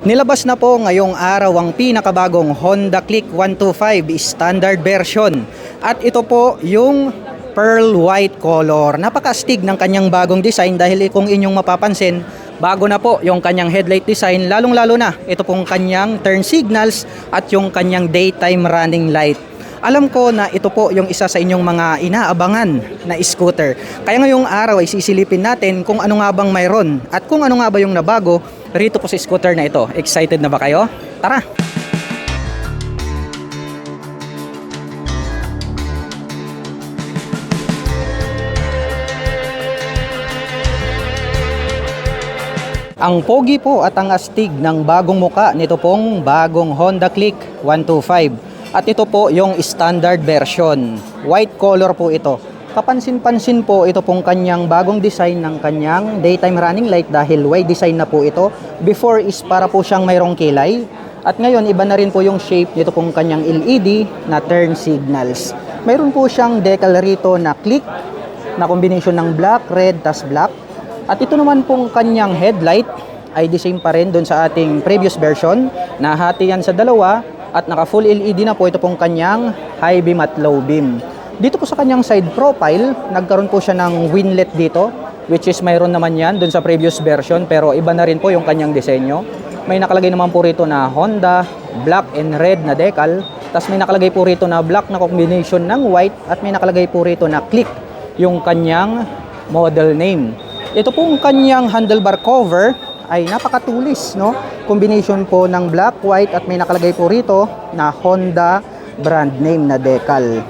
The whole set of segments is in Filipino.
Nilabas na po ngayong araw ang pinakabagong Honda Click 125 standard version. At ito po yung pearl white color. Napaka-astig ng kanyang bagong design dahil kung inyong mapapansin, bago na po yung kanyang headlight design, lalong-lalo na ito pong kanyang turn signals at yung kanyang daytime running light. Alam ko na ito po yung isa sa inyong mga inaabangan na scooter. Kaya ngayong araw ay sisilipin natin kung ano nga bang mayroon at kung ano nga ba yung nabago rito po sa scooter na ito. Excited na ba kayo? Tara! Ang pogi po at ang astig ng bagong muka nito pong bagong Honda Click 125. At ito po yung standard version. White color po ito. Kapansin-pansin po ito pong kanyang bagong design ng kanyang daytime running light dahil white design na po ito. Before is para po siyang mayroong kilay. At ngayon iba na rin po yung shape nito pong kanyang LED na turn signals. Mayroon po siyang decal rito na click na combination ng black, red, tas black. At ito naman pong kanyang headlight ay the same pa rin doon sa ating previous version. Nahati yan sa dalawa at naka full LED na po ito pong kanyang high beam at low beam. Dito po sa kanyang side profile, nagkaroon po siya ng winglet dito, which is mayroon naman yan doon sa previous version pero iba na rin po yung kanyang disenyo. May nakalagay naman po rito na Honda, black and red na decal. Tapos may nakalagay po rito na black na combination ng white at may nakalagay po rito na click yung kanyang model name. Ito pong kanyang handlebar cover ay napakatulis, no? Combination po ng black, white at may nakalagay po rito na Honda brand name na decal.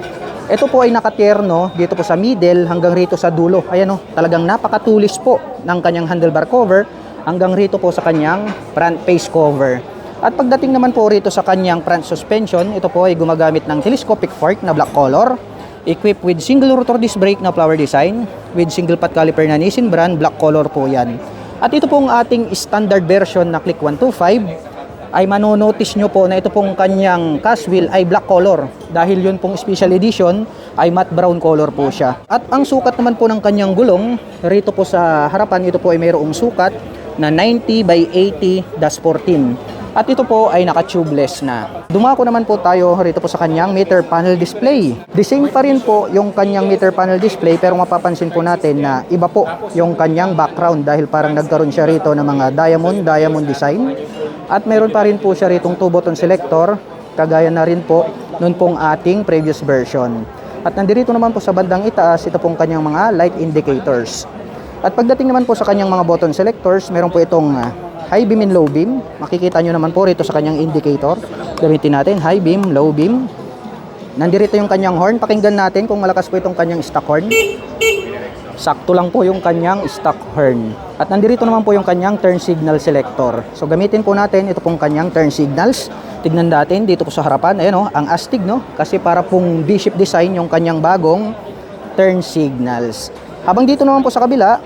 Ito po ay nakatierno dito po sa middle hanggang rito sa dulo. Ayan, no? Talagang napakatulis po ng kanyang handlebar cover hanggang rito po sa kanyang front face cover. At pagdating naman po rito sa kanyang front suspension, ito po ay gumagamit ng telescopic fork na black color, equipped with single rotor disc brake na flower design, with single pot caliper na Nissin brand, black color po yan. At ito pong ating standard version na Click 125 ay manonotice nyo po na ito pong kanyang cast wheel ay black color dahil yun pong special edition ay matte brown color po siya. At ang sukat naman po ng kanyang gulong rito po sa harapan, ito po ay mayroong sukat na 90 by 80-14. At ito po ay naka-tubeless na. Dumako naman po tayo rito po sa kanyang meter panel display. The same pa rin po yung kanyang meter panel display pero mapapansin po natin na iba po yung kanyang background dahil parang nagkaroon siya rito ng mga diamond design. At meron pa rin po siya ritong 2-button selector, kagaya na rin po noon pong ating previous version. At nandito naman po sa bandang itaas, ito pong kanyang mga light indicators. At pagdating naman po sa kanyang mga button selectors, meron po itong high beam and low beam. Makikita nyo naman po rito sa kanyang indicator. Gamitin natin, high beam, low beam. Nandito yung kanyang horn. Pakinggan natin kung malakas po itong kanyang stock horn. Sakto lang po yung kanyang stock horn. At nandito naman po yung kanyang turn signal selector. So gamitin po natin ito pong kanyang turn signals. Tignan natin dito po sa harapan. Ayan, ang astig, no? Kasi para pong V-shape design yung kanyang bagong turn signals. Habang dito naman po sa kabila,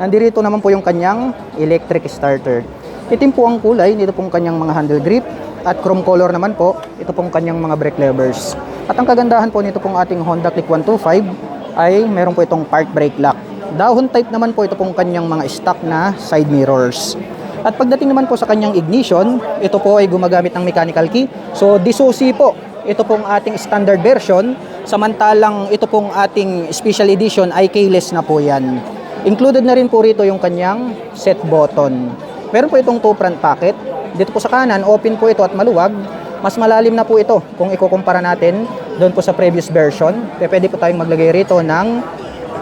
nandito naman po yung kanyang electric starter. Itim po ang kulay nito pong kanyang mga handle grip at chrome color naman po ito pong kanyang mga brake levers. At ang kagandahan po nito pong ating Honda Click 125 ay meron po itong park brake lock. Dahon type naman po ito pong kanyang mga stock na side mirrors. At pagdating naman po sa kanyang ignition, ito po ay gumagamit ng mechanical key. So DSOC po ito pong ating standard version, samantalang ito pong ating special edition ay keyless na po yan. Included na rin po rito yung kanyang set button. Meron po itong 2 front pocket. Dito po sa kanan, open po ito at maluwag. Mas malalim na po ito kung ikukumpara natin doon po sa previous version. Pwede po tayong maglagay rito ng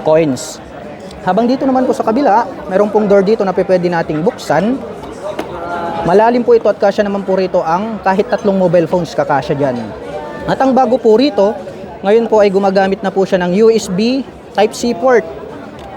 coins. Habang dito naman po sa kabila, meron pong door dito na pwede nating buksan. Malalim po ito at kasya naman po rito ang kahit 3 mobile phones kakasya dyan. At ang bago po rito, ngayon po ay gumagamit na po siya ng USB Type-C port.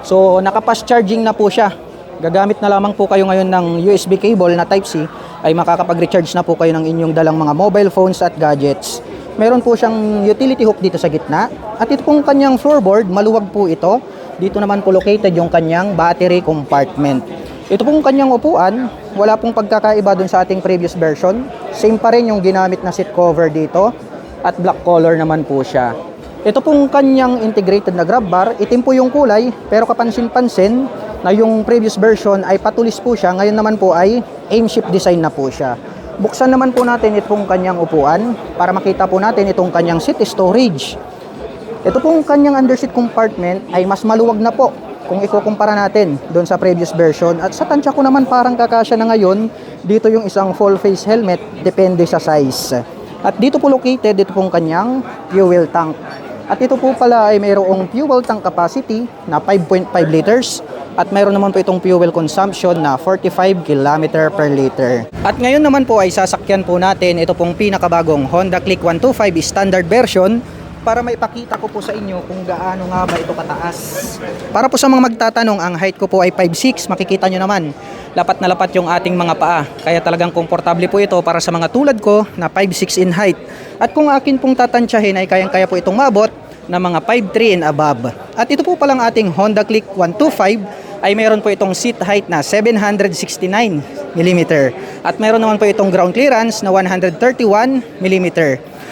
So, naka-fast charging na po siya. Gagamit na lamang po kayo ngayon ng USB cable na Type-C ay makakapag-recharge na po kayo ng inyong dalang mga mobile phones at gadgets. Meron po siyang utility hook dito sa gitna. At ito pong kanyang floorboard, maluwag po ito. Dito naman po located yung kanyang battery compartment. Ito pong kanyang upuan, wala pong pagkakaiba dun sa ating previous version. Same pa rin yung ginamit na seat cover dito at black color naman po siya. Ito pong kanyang integrated na grab bar, itim po yung kulay pero kapansin-pansin na yung previous version ay patulis po siya, ngayon naman po ay aim-shift design na po siya. Buksan naman po natin itong kanyang upuan para makita po natin itong kanyang seat storage. Ito pong kanyang underseat compartment ay mas maluwag na po kung ikukumpara natin doon sa previous version. At sa tansya ko naman parang kakasya na ngayon dito yung isang full face helmet, depende sa size. At dito po located ito pong kanyang fuel tank. At ito po pala ay mayroong fuel tank capacity na 5.5 liters. At mayroon naman po itong fuel consumption na 45 km per liter. At ngayon naman po ay sasakyan po natin ito pong pinakabagong Honda Click 125 standard version para maipakita ko po sa inyo kung gaano nga ba ito kataas. Para po sa mga magtatanong, ang height ko po ay 5'6", makikita nyo naman. Lapat na lapat yung ating mga paa. Kaya talagang komportable po ito para sa mga tulad ko na 5'6" in height. At kung akin pong tatansyahin ay kayang-kaya po itong mabot na mga 5'3" and above. At ito po palang ating Honda Click 125 ay meron po itong seat height na 769 mm. At meron naman po itong ground clearance na 131 mm.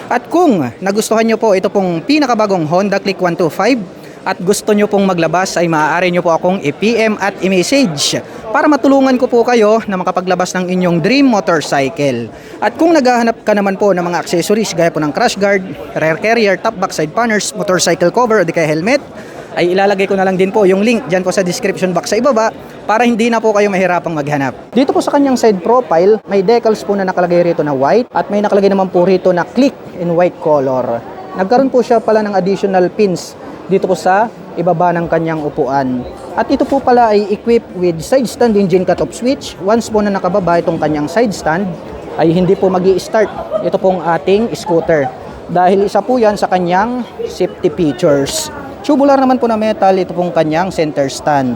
At kung nagustuhan nyo po ito pong pinakabagong Honda Click 125 at gusto nyo pong maglabas ay maaari nyo po akong i-PM at i-message para matulungan ko po kayo na makapaglabas ng inyong dream motorcycle. At kung naghahanap ka naman po ng mga accessories gaya po ng crash guard, rear carrier, top backside panners, motorcycle cover o di kaya helmet, ay ilalagay ko na lang din po yung link dyan po sa description box sa ibaba para hindi na po kayo mahirapang maghanap. Dito po sa kanyang side profile, may decals po na nakalagay rito na white at may nakalagay naman po rito na click in white color. Nagkaroon po siya pala ng additional pins dito po sa ibaba ng kanyang upuan. At ito po pala ay equipped with side stand engine cut-off switch. Once po na nakababa itong kanyang side stand, ay hindi po magi-start ito pong ating scooter. Dahil isa po yan sa kanyang safety features. Tubular naman po na metal ito pong kanyang center stand.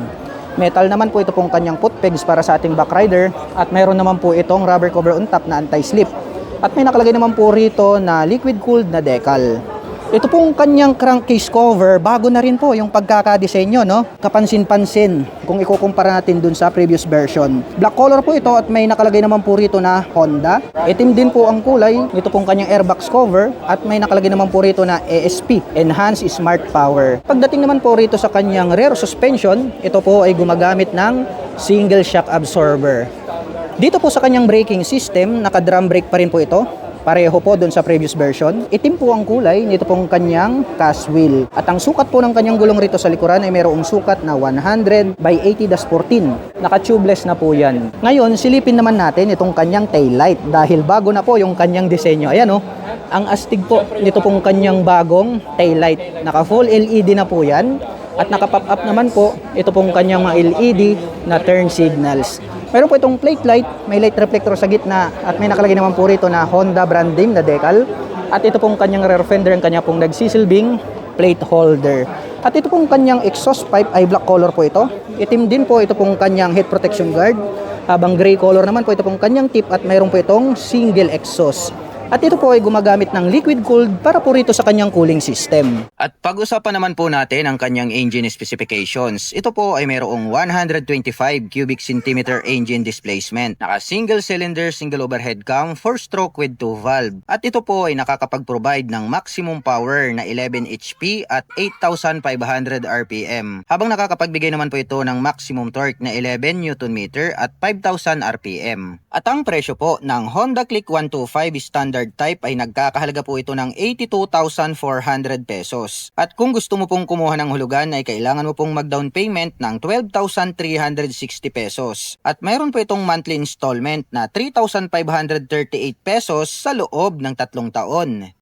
Metal naman po ito pong kanyang foot pegs para sa ating back rider. At meron naman po itong rubber cover on top na anti-slip. At may nakalagay naman po rito na liquid cooled na decal. Ito pong kanyang crankcase cover, bago na rin po yung pagkakadesenyo, no? Kapansin-pansin kung ikukumpara natin dun sa previous version. Black color po ito at may nakalagay naman po rito na Honda. Itim din po ang kulay nito pong kanyang airbox cover at may nakalagay naman po rito na ESP, Enhanced Smart Power. Pagdating naman po rito sa kanyang rear suspension, ito po ay gumagamit ng single shock absorber. Dito po sa kanyang braking system, naka-drum brake pa rin po ito. Pareho po doon sa previous version. Itim po ang kulay nito pong kanyang cast wheel. At ang sukat po ng kanyang gulong rito sa likuran ay mayroong sukat na 100 by 80-14. Naka-tubeless na po yan. Ngayon, silipin naman natin itong kanyang taillight dahil bago na po yung kanyang disenyo. Ayan o, ang astig po nito pong kanyang bagong taillight. Naka-full LED na po yan. At naka-pop up naman po ito pong kanyang mga LED na turn signals. Meron po itong plate light, may light reflector sa gitna at may nakalagay naman po rito na Honda brand name na decal. At ito pong kanyang rear fender, ang kanya pong nagsisilbing plate holder. At ito pong kanyang exhaust pipe ay black color po ito. Itim din po ito pong kanyang head protection guard. Habang gray color naman po ito pong kanyang tip at mayroon po itong single exhaust. At ito po ay gumagamit ng liquid cooled para po rito sa kanyang cooling system. At pag-usapan naman po natin ang kanyang engine specifications. Ito po ay mayroong 125 cubic centimeter engine displacement. Naka single cylinder, single overhead cam, 4-stroke with 2 valve. At ito po ay nakakapag-provide ng maximum power na 11 HP at 8,500 RPM. Habang nakakapagbigay naman po ito ng maximum torque na 11 Nm at 5,000 RPM. At ang presyo po ng Honda Click 125 standard type ay nagkakahalaga po ito ng 82,400 pesos. At kung gusto mo pong kumuha ng hulugan ay kailangan mo pong mag-down payment ng 12,360 pesos. At mayroon po itong monthly installment na 3,538 pesos sa loob ng 3 taon.